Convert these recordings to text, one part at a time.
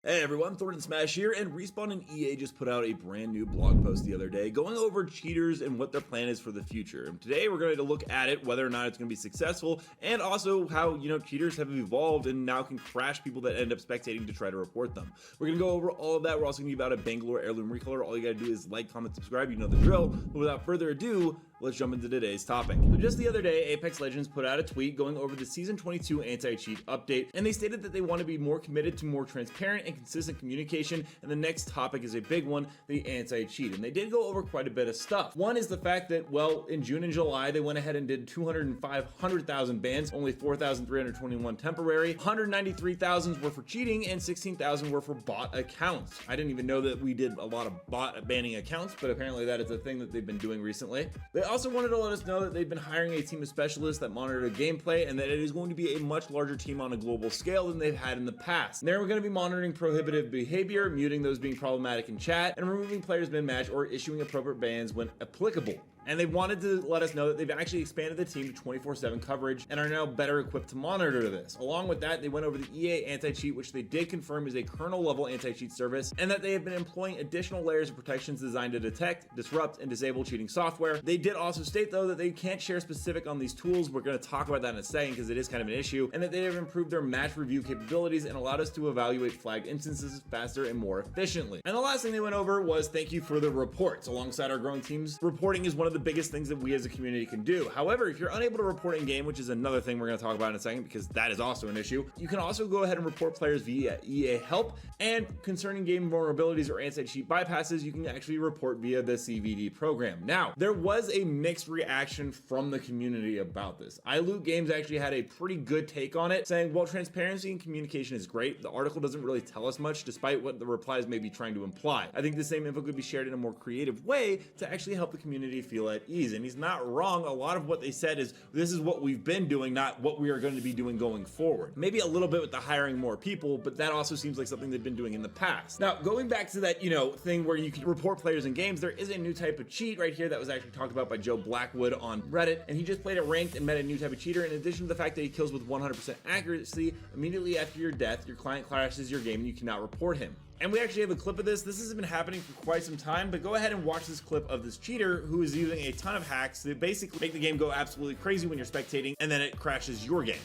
Hey everyone, Thordan Smash here, and Respawn and EA just put out a brand new blog post the other day going over cheaters and what their plan is for the future. And today we're going to look at it, whether or not it's going to be successful, and also how, cheaters have evolved and now can crash people that end up spectating to try to report them. We're going to go over all of that. We're also going to give out a Bangalore heirloom recolor. All you got to do is like, comment, subscribe. You know the drill. But without further ado, let's jump into today's topic. So just the other day, Apex Legends put out a tweet going over the Season 22 anti-cheat update, and they stated that they want to be more committed to more transparent and consistent communication, and the next topic is a big one, the anti-cheat. And they did go over quite a bit of stuff. One is the fact that, well, in June and July, they went ahead and did 205,000 bans, only 4,321 temporary, 193,000 were for cheating, and 16,000 were for bot accounts. I didn't even know that we did a lot of bot banning accounts, but apparently that is a thing that they've been doing recently. They also wanted to let us know that they've been hiring a team of specialists that monitor gameplay, and that it is going to be a much larger team on a global scale than they've had in the past. And they're going to be monitoring prohibitive behavior, muting those being problematic in chat, and removing players mid-match or issuing appropriate bans when applicable. And they wanted to let us know that they've actually expanded the team to 24/7 coverage and are now better equipped to monitor this. Along with that, they went over the EA anti-cheat, which they did confirm is a kernel level anti-cheat service, and that they have been employing additional layers of protections designed to detect, disrupt, and disable cheating software. They did also state though that they can't share specific on these tools. We're going to talk about that in a second because it is kind of an issue, and that they have improved their match review capabilities and allowed us to evaluate flagged instances faster and more efficiently. And the last thing they went over was thank you for the reports. Alongside our growing teams, reporting is one of the biggest things that we as a community can do. However, if you're unable to report in game, which is another thing we're going to talk about in a second because that is also an issue, you can also go ahead and report players via EA help, and concerning game vulnerabilities or anti-cheat bypasses, you can actually report via the CVD program. Now, there was a mixed reaction from the community about this. iLoot Games actually had a pretty good take on it, saying, well, transparency and communication is great. The article doesn't really tell us much, despite what the replies may be trying to imply. I think the same info could be shared in a more creative way to actually help the community feel at ease. And he's not wrong. A lot of what they said is this is what we've been doing, not what we are going to be doing going forward. Maybe a little bit with the hiring more people, but that also seems like something they've been doing in the past. Now, going back to that, thing where you can report players in games, there is a new type of cheat right here that was actually talked about by Joe Blackwood on Reddit, and he just played a ranked and met a new type of cheater. In addition to the fact that he kills with 100% accuracy, immediately after your death, your client crashes your game and you cannot report him. And we actually have a clip of this. This has been happening for quite some time, but go ahead and watch this clip of this cheater who is using a ton of hacks that basically make the game go absolutely crazy when you're spectating, and then it crashes your game.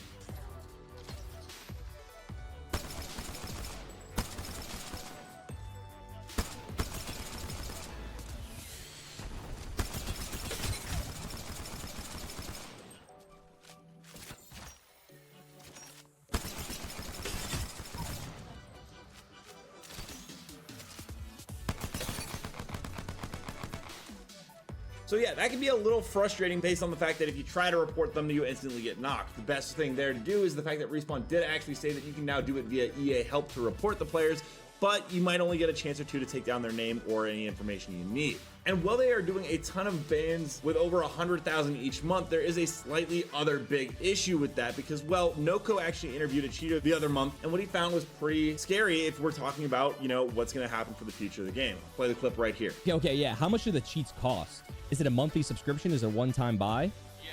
So yeah, that can be a little frustrating based on the fact that if you try to report them, you instantly get knocked. The best thing there to do is the fact that Respawn did actually say that you can now do it via EA help to report the players, but you might only get a chance or two to take down their name or any information you need. And while they are doing a ton of bans with over 100,000 each month, there is a slightly other big issue with that because, well, Noko actually interviewed a cheater the other month, and what he found was pretty scary if we're talking about, what's going to happen for the future of the game. I'll play the clip right here. Okay, yeah. How much do the cheats cost? Is it a monthly subscription? Is it a one-time buy? Yeah,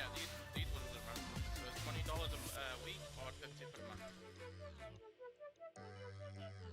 these ones are monthly. So it's $20 a week or $50 per month.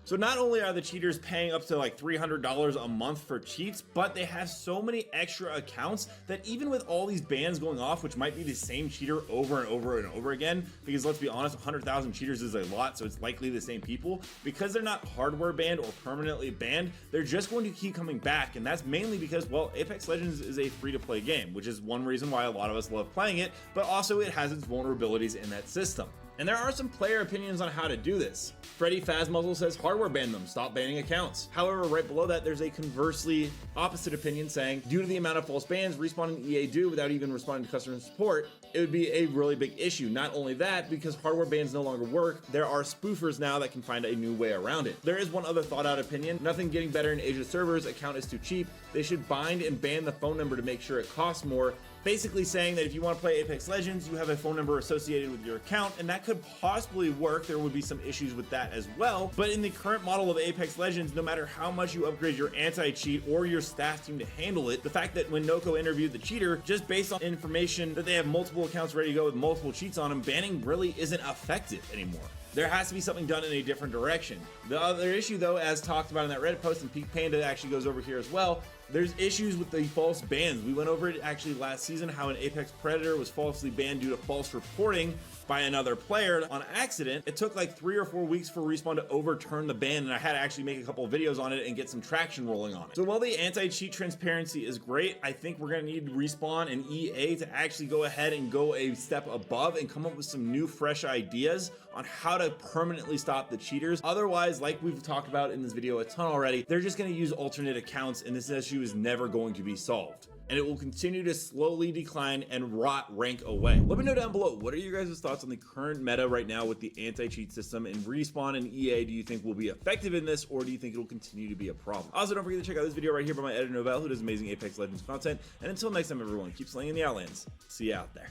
So not only are the cheaters paying up to like $300 a month for cheats, but they have so many extra accounts that even with all these bans going off, which might be the same cheater over and over and over again, because let's be honest, 100,000 cheaters is a lot, so it's likely the same people. Because they're not hardware banned or permanently banned, they're just going to keep coming back, and that's mainly because, well, Apex Legends is a free-to-play game, which is one reason why a lot of us love playing it, but also it has its vulnerabilities in that system. And there are some player opinions on how to do this. Freddy Fazmuzzle says hardware ban them, stop banning accounts. However, right below that, there's a conversely opposite opinion saying, due to the amount of false bans Respawn and EA do without even responding to customer support, it would be a really big issue. Not only that, because hardware bans no longer work, there are spoofers now that can find a new way around it. There is one other thought out opinion. Nothing getting better in Asia servers, account is too cheap. They should bind and ban the phone number to make sure it costs more. Basically saying that if you want to play Apex Legends, you have a phone number associated with your account, and that could possibly work. There would be some issues with that as well. But in the current model of Apex Legends, no matter how much you upgrade your anti-cheat or your staff team to handle it, the fact that when Noko interviewed the cheater, just based on information that they have multiple accounts ready to go with multiple cheats on them, banning really isn't effective anymore. There has to be something done in a different direction. The other issue though, as talked about in that Reddit post, and Peak Panda actually goes over here as well, there's issues with the false bans. We went over it actually last season, how an Apex Predator was falsely banned due to false reporting by another player on accident. It took like 3 or 4 weeks for Respawn to overturn the ban, and I had to actually make a couple of videos on it and get some traction rolling on it. So while the anti-cheat transparency is great, I think we're gonna need Respawn and EA to actually go ahead and go a step above and come up with some new fresh ideas on how to permanently stop the cheaters. Otherwise, like we've talked about in this video a ton already, they're just gonna use alternate accounts, and this issue is never going to be solved, and it will continue to slowly decline and rot rank away. Let me know down below, what are your guys' thoughts on the current meta right now with the anti-cheat system, and Respawn and EA, do you think will be effective in this, or do you think it will continue to be a problem? Also, don't forget to check out this video right here by my editor Novell, who does amazing Apex Legends content, and until next time everyone, keep slaying in the Outlands. See you out there.